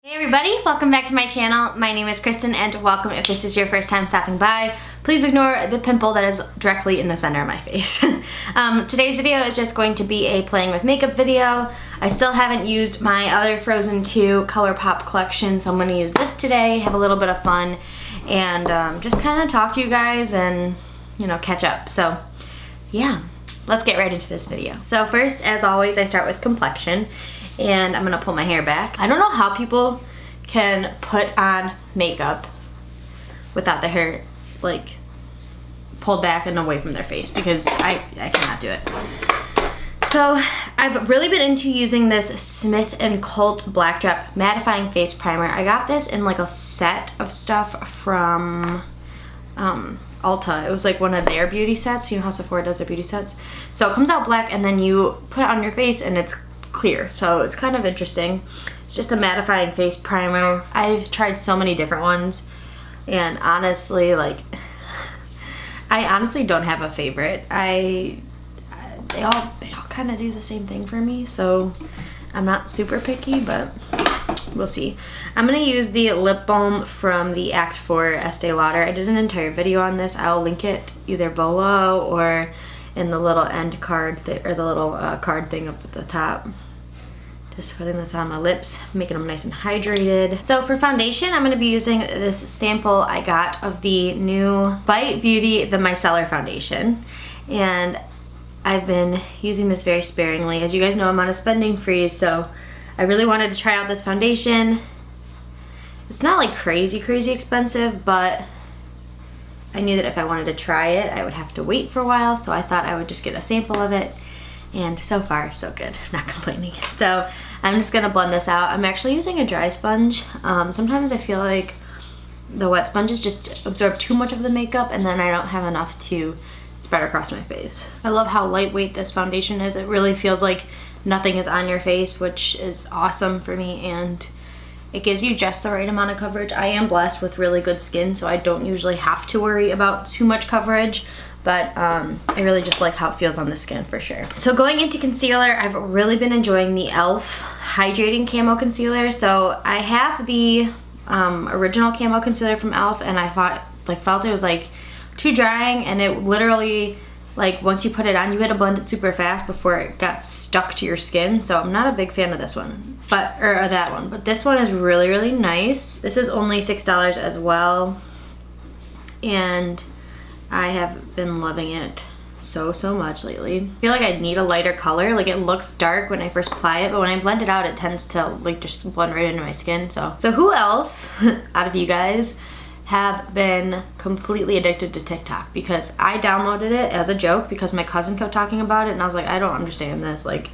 Hey everybody, welcome back to my channel. My name is Kristen and welcome if this is your first time stopping by. Please ignore the pimple that is directly in the center of my face. Today's video is just going to be a playing with makeup video. I still haven't used my other Frozen 2 Colourpop collection, so I'm going to use this today, have a little bit of fun, and just kind of talk to you guys and, you know, catch up. So yeah, let's get right into this video. So first, as always, I start with complexion. And I'm gonna pull my hair back. I don't know how people can put on makeup without the hair like pulled back and away from their face, because I cannot do it. So I've really been into using this Smith & Colt Black Drop Mattifying Face Primer. I got this in like a set of stuff from Ulta. It was like one of their beauty sets. You know how Sephora does their beauty sets? So it comes out black and then you put it on your face and it's clear, so it's kind of interesting. It's just a mattifying face primer. I've tried so many different ones, and honestly, like, I honestly don't have a favorite. They all kind of do the same thing for me, so I'm not super picky, but we'll see. I'm gonna use the lip balm from the Act 4 Estee Lauder. I did an entire video on this. I'll link it either below or in the little end card or the little card thing up at the top. Just putting this on my lips, making them nice and hydrated. So for foundation, I'm going to be using this sample I got of the new Bite Beauty, the Micellar foundation. And I've been using this very sparingly. As you guys know, I'm on a spending freeze, so I really wanted to try out this foundation. It's not like crazy expensive, but I knew that if I wanted to try it, I would have to wait for a while, so I thought I would just get a sample of it, and so far, so good. Not complaining. So I'm just gonna blend this out. I'm actually using a dry sponge. Sometimes I feel like the wet sponges just absorb too much of the makeup, and then I don't have enough to spread across my face. I love how lightweight this foundation is. It really feels like nothing is on your face, which is awesome for me, and it gives you just the right amount of coverage. I am blessed with really good skin, so I don't usually have to worry about too much coverage, but I really just like how it feels on the skin for sure. So going into concealer, I've really been enjoying the e.l.f. Hydrating Camo Concealer. So I have the original Camo Concealer from e.l.f. and I felt it was like too drying, and it literally, like, once you put it on, you had to blend it super fast before it got stuck to your skin. So I'm not a big fan of this one, or that one. But this one is really nice. This is only $6 as well, and I have been loving it so much lately. I feel like I need a lighter color. Like, it looks dark when I first apply it, but when I blend it out, it tends to like just blend right into my skin. So who else out of you guys have been completely addicted to TikTok? Because I downloaded it as a joke because my cousin kept talking about it, and I was like, I don't understand this. Like,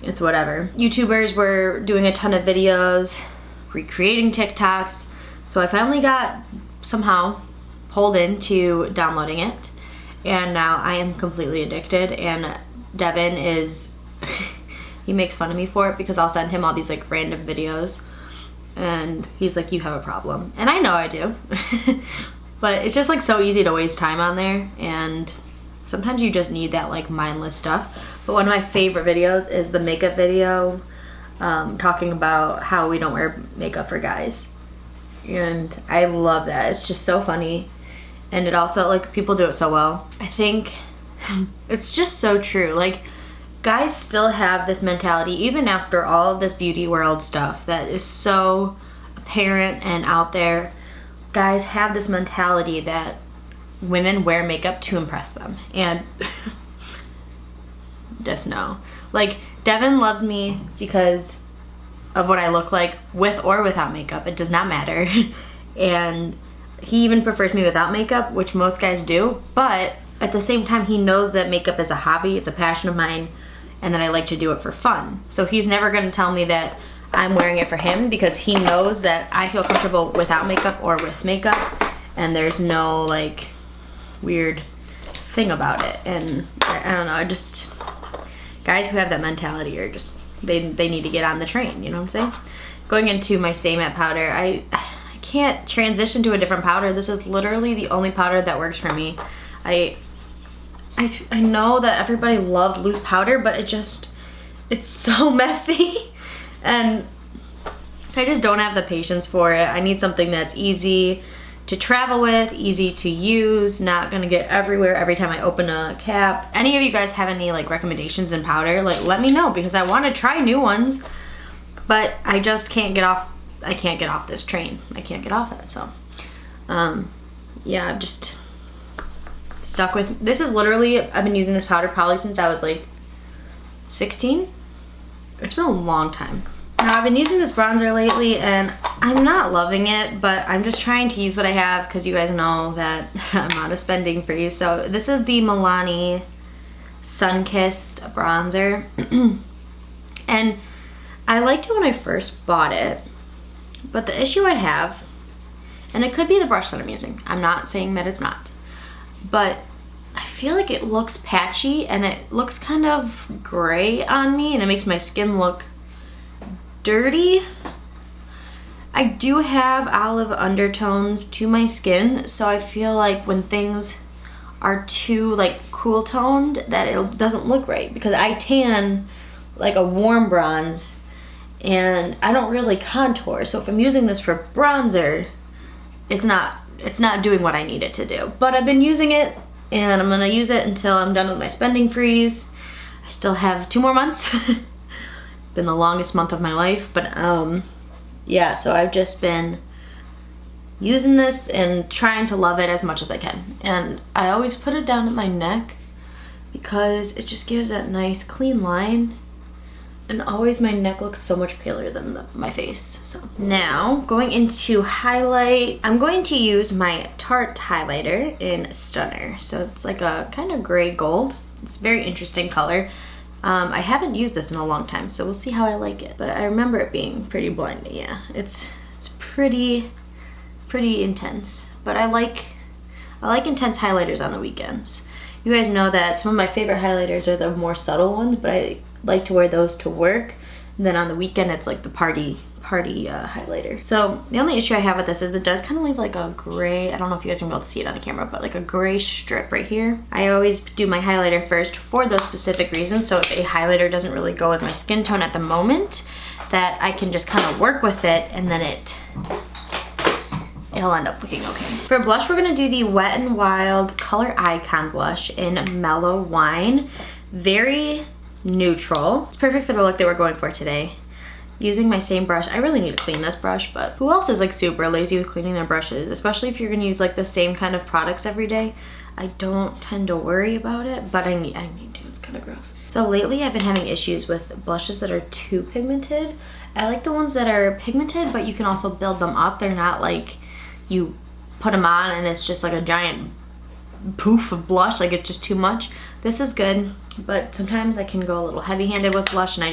it's whatever. YouTubers were doing a ton of videos recreating TikToks, so I finally got somehow pulled into downloading it, and now I am completely addicted. And Devin is he makes fun of me for it because I'll send him all these like random videos, and he's like, you have a problem. And I know I do. But it's just like so easy to waste time on there, and sometimes you just need that like mindless stuff. But one of my favorite videos is the makeup video talking about how we don't wear makeup for guys, and I love that. It's just so funny, and it also, like, people do it so well. I think it's just so true. Like, guys still have this mentality, even after all of this beauty world stuff that is so apparent and out there. Guys have this mentality that women wear makeup to impress them, and just know. Like, Devin loves me because of what I look like with or without makeup. It does not matter. And he even prefers me without makeup, which most guys do, but at the same time, he knows that makeup is a hobby, it's a passion of mine, and that I like to do it for fun. So he's never gonna tell me that I'm wearing it for him, because he knows that I feel comfortable without makeup or with makeup, and there's no like weird thing about it. And I don't know, guys who have that mentality are just, they need to get on the train, you know what I'm saying? Going into my Stay Matte powder, I can't transition to a different powder. This is literally the only powder that works for me. I know that everybody loves loose powder, but it's so messy. And I just don't have the patience for it. I need something that's easy to travel with, easy to use, not gonna get everywhere every time I open a cap. Any of you guys have any like recommendations in powder? Like, let me know, because I wanna try new ones, but I just can't get off, I can't get off this train. I can't get off it, so. Yeah, I'm just stuck with, this is literally, I've been using this powder probably since I was like 16. It's been a long time. Now I've been using this bronzer lately and I'm not loving it, but I'm just trying to use what I have because you guys know that I'm on a spending freeze. So this is the Milani Sun-Kissed bronzer. And I liked it when I first bought it, but the issue I have, and it could be the brush that I'm using, I'm not saying that it's not, but I feel like it looks patchy and it looks kind of gray on me and it makes my skin look dirty. I do have olive undertones to my skin, so I feel like when things are too like cool toned that it doesn't look right, because I tan like a warm bronze and I don't really contour, so if I'm using this for bronzer, it's not doing what I need it to do. But I've been using it and I'm gonna use it until I'm done with my spending freeze. I still have 2 more months. Been the longest month of my life, but yeah, so I've just been using this and trying to love it as much as I can. And I always put it down at my neck because it just gives that nice clean line, and always my neck looks so much paler than my face. So now going into highlight, I'm going to use my Tarte highlighter in Stunner. So it's like a kind of gray gold. It's a very interesting color. I haven't used this in a long time, so we'll see how I like it. But I remember it being pretty blinding. Yeah, it's pretty intense. But I like intense highlighters on the weekends. You guys know that some of my favorite highlighters are the more subtle ones, but I like to wear those to work. And then on the weekend, it's like the party highlighter. So the only issue I have with this is it does kind of leave like a gray, I don't know if you guys are gonna be able to see it on the camera, but like a gray strip right here. I always do my highlighter first for those specific reasons. So if a highlighter doesn't really go with my skin tone at the moment, that I can just kind of work with it and then it'll end up looking okay. For blush, we're gonna do the Wet n Wild Color Icon blush in Mellow Wine. Very neutral. It's perfect for the look that we're going for today. Using my same brush. I really need to clean this brush, but who else is like super lazy with cleaning their brushes? Especially if you're gonna use like the same kind of products every day. I don't tend to worry about it, but I need to. It's kind of gross. So lately I've been having issues with blushes that are too pigmented. I like the ones that are pigmented, but you can also build them up. They're not like you put them on and it's just like a giant poof of blush, like it's just too much. This is good, but sometimes I can go a little heavy-handed with blush, and I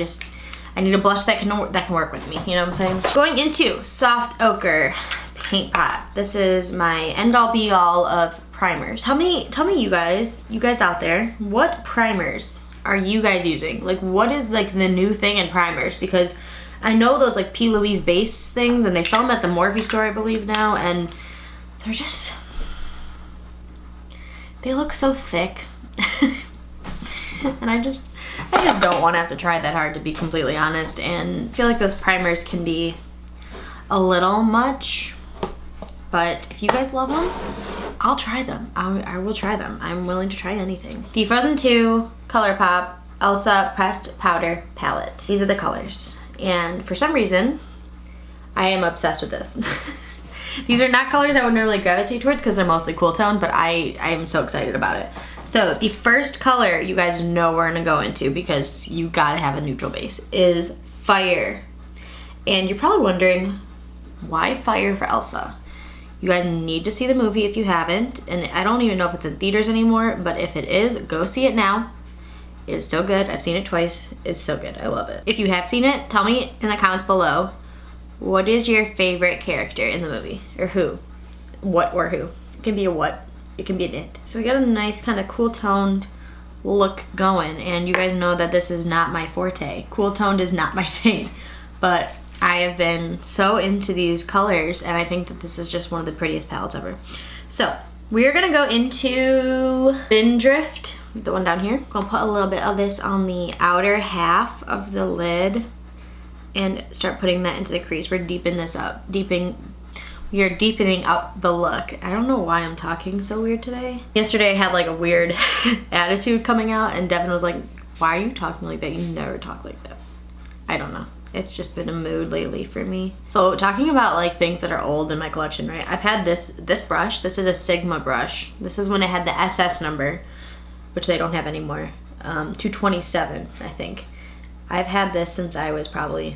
need a blush that can work with me, you know what I'm saying? Going into Soft Ochre Paint Pot. This is my end-all be-all of primers. Tell me you guys out there, what primers are you guys using? Like, what is like the new thing in primers? Because I know those like P. Louise base things, and they sell them at the Morphe store, I believe now, and they're just, they look so thick. And I just don't want to have to try that hard, to be completely honest, and I feel like those primers can be a little much, but if you guys love them, I'll try them. I will try them. I'm willing to try anything. The Frozen 2 Colourpop Elsa Pressed Powder Palette. These are the colors, and for some reason, I am obsessed with this. These are not colors I would normally gravitate towards because they're mostly cool toned, but I am so excited about it. So the first color you guys know we're gonna go into, because you gotta have a neutral base, is Fire. And you're probably wondering, why Fire for Elsa? You guys need to see the movie if you haven't, and I don't even know if it's in theaters anymore, but if it is, go see it now. It is so good. I've seen it twice. It's so good. I love it. If you have seen it, tell me in the comments below, what is your favorite character in the movie? Or who? What or who? It can be a what. It can be an it. So we got a nice kind of cool toned look going, and you guys know that this is not my forte. Cool toned is not my thing, but I have been so into these colors, and I think that this is just one of the prettiest palettes ever. So we're gonna go into Spindrift, the one down here. I'm gonna put a little bit of this on the outer half of the lid and start putting that into the crease. We're deepening this up, we are deepening up the look. I don't know why I'm talking so weird today. Yesterday I had like a weird attitude coming out, and Devin was like, why are you talking like that? You never talk like that. I don't know. It's just been a mood lately for me. So talking about like things that are old in my collection, right? I've had this brush. This is a Sigma brush. This is when it had the SS number, which they don't have anymore. 227, I think. I've had this since I was probably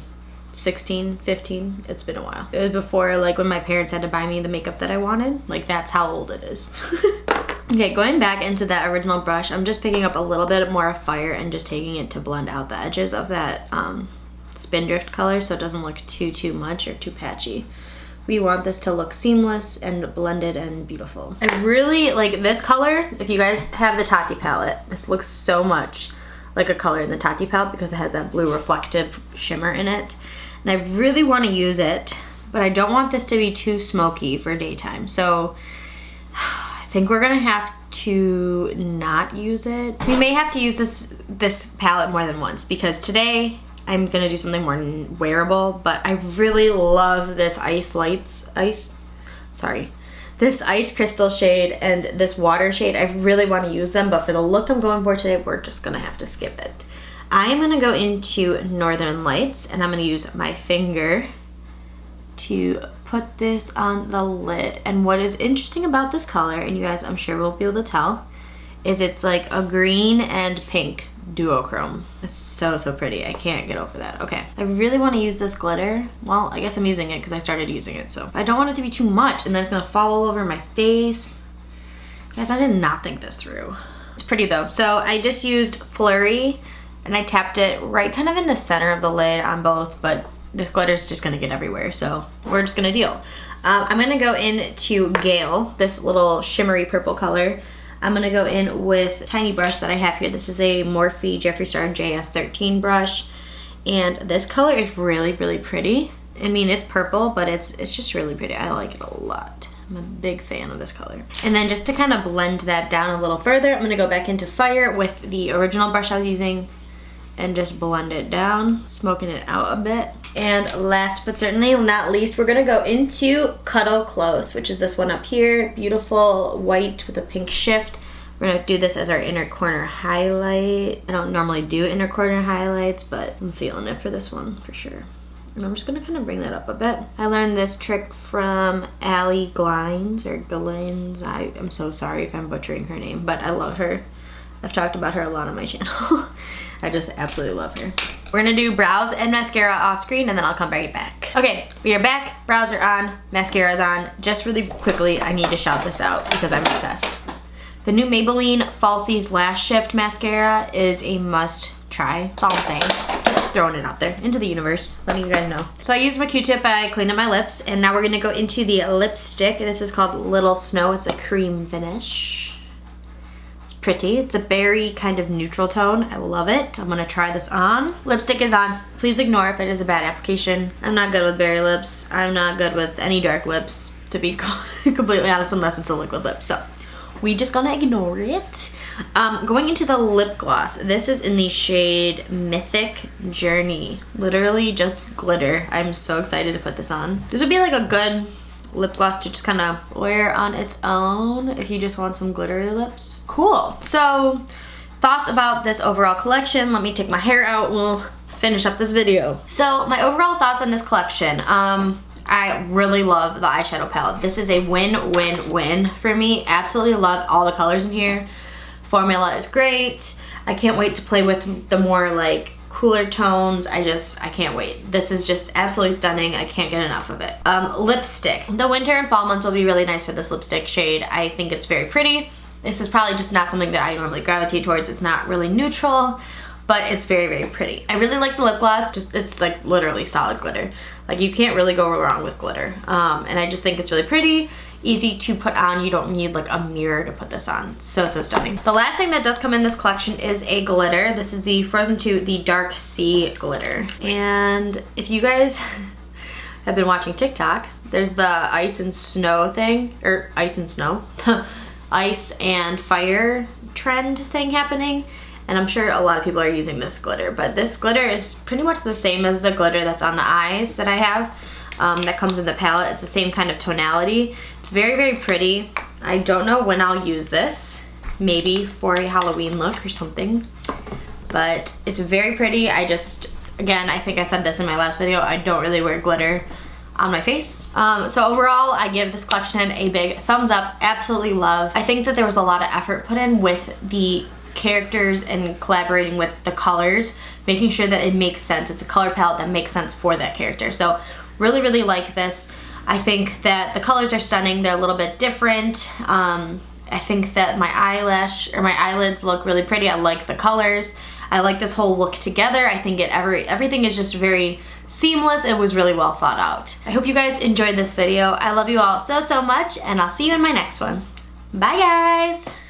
16, 15. It's been a while. It was before like when my parents had to buy me the makeup that I wanted. Like that's how old it is. Okay, going back into that original brush, I'm just picking up a little bit more of Fire and just taking it to blend out the edges of that Spindrift color so it doesn't look too much or too patchy. We want this to look seamless and blended and beautiful. I really like this color. If you guys have the Tati palette, this looks so much like a color in the Tati palette because it has that blue reflective shimmer in it. And I really want to use it, but I don't want this to be too smoky for daytime. So I think we're gonna have to not use it. We may have to use this palette more than once because today I'm gonna do something more wearable, but I really love this this ice crystal shade and this water shade. I really want to use them, but for the look I'm going for today, we're just gonna have to skip it. I'm gonna go into Northern Lights and I'm gonna use my finger to put this on the lid. And what is interesting about this color, and you guys I'm sure will be able to tell, is it's like a green and pink duochrome. It's so pretty. I can't get over that. Okay, I really want to use this glitter. Well, I guess I'm using it because I started using it, so I don't want it to be too much and then it's gonna fall all over my face. Guys, I did not think this through. It's pretty though. So I just used Flurry and I tapped it right kind of in the center of the lid on both, but this glitter is just gonna get everywhere, so we're just gonna deal. I'm gonna go into Gale, this little shimmery purple color. I'm gonna go in with a tiny brush that I have here. This is a Morphe Jeffree Star JS13 brush, and this color is really pretty. I mean, it's purple, but it's just really pretty. I like it a lot. I'm a big fan of this color. And then just to kind of blend that down a little further, I'm gonna go back into Fire with the original brush I was using and just blend it down, smoking it out a bit. And last but certainly not least, we're gonna go into Cuddle Close, which is this one up here. Beautiful white with a pink shift. We're gonna do this as our inner corner highlight. I don't normally do inner corner highlights, but I'm feeling it for this one for sure. And I'm just gonna kind of bring that up a bit. I learned this trick from Allie Glines, or Glines. I'm so sorry if I'm butchering her name, but I love her. I've talked about her a lot on my channel. I just absolutely love her. We're gonna do brows and mascara off screen and then I'll come right back. Okay, we are back. Brows are on, mascara's on. Just really quickly, I need to shout this out because I'm obsessed. The new Maybelline Falsies Lash Shift Mascara is a must try. That's all I'm saying. Just throwing it out there into the universe, letting you guys know. So I used my Q-tip, I cleaned up my lips, and now we're gonna go into the lipstick. This is called Little Snow. It's a cream finish. It's pretty. It's a berry kind of neutral tone. I love it. I'm gonna try this on. Lipstick is on. Please ignore if it is a bad application. I'm not good with berry lips. I'm not good with any dark lips, to be completely honest, unless it's a liquid lip. So we just gonna ignore it. Going into the lip gloss. This is in the shade Mythic Journey. Literally just glitter. I'm so excited to put this on. This would be like a good lip gloss to just kind of wear on its own if you just want some glittery lips. Cool. So thoughts about this overall collection. Let me take my hair out. We'll finish up this video. So my overall thoughts on this collection. I really love the eyeshadow palette. This is a win-win-win for me. Absolutely love all the colors in here. Formula is great. I can't wait to play with the more like cooler tones. I can't wait. This is just absolutely stunning. I can't get enough of it. Lipstick. The winter and fall months will be really nice for this lipstick shade. I think it's very pretty. This is probably just not something that I normally gravitate towards. It's not really neutral, but it's very pretty. I really like the lip gloss. It's like literally solid glitter. Like you can't really go wrong with glitter. And I just think it's really pretty, easy to put on. You don't need like a mirror to put this on. So stunning. The last thing that does come in this collection is a glitter. This is the Frozen 2, the Dark Sea glitter. And if you guys have been watching TikTok, there's the ice and snow thing, or ice and snow, ice and fire trend thing happening. and I'm sure a lot of people are using this glitter, but this glitter is pretty much the same as the glitter that's on the eyes that I have. That comes in the palette. It's the same kind of tonality. It's very, very pretty. I don't know when I'll use this. Maybe for a Halloween look or something. But it's very pretty. Again, I think I said this in my last video, I don't really wear glitter on my face. So overall, I give this collection a big thumbs up. Absolutely love. I think that there was a lot of effort put in with the characters and collaborating with the colors, making sure that it makes sense. It's a color palette that makes sense for that character. So really, really like this. I think that the colors are stunning. They're a little bit different. I think that my eyelids look really pretty. I like the colors. I like this whole look together. I think everything is just very seamless. It was really well thought out. I hope you guys enjoyed this video. I love you all so, so much, and I'll see you in my next one. Bye, guys!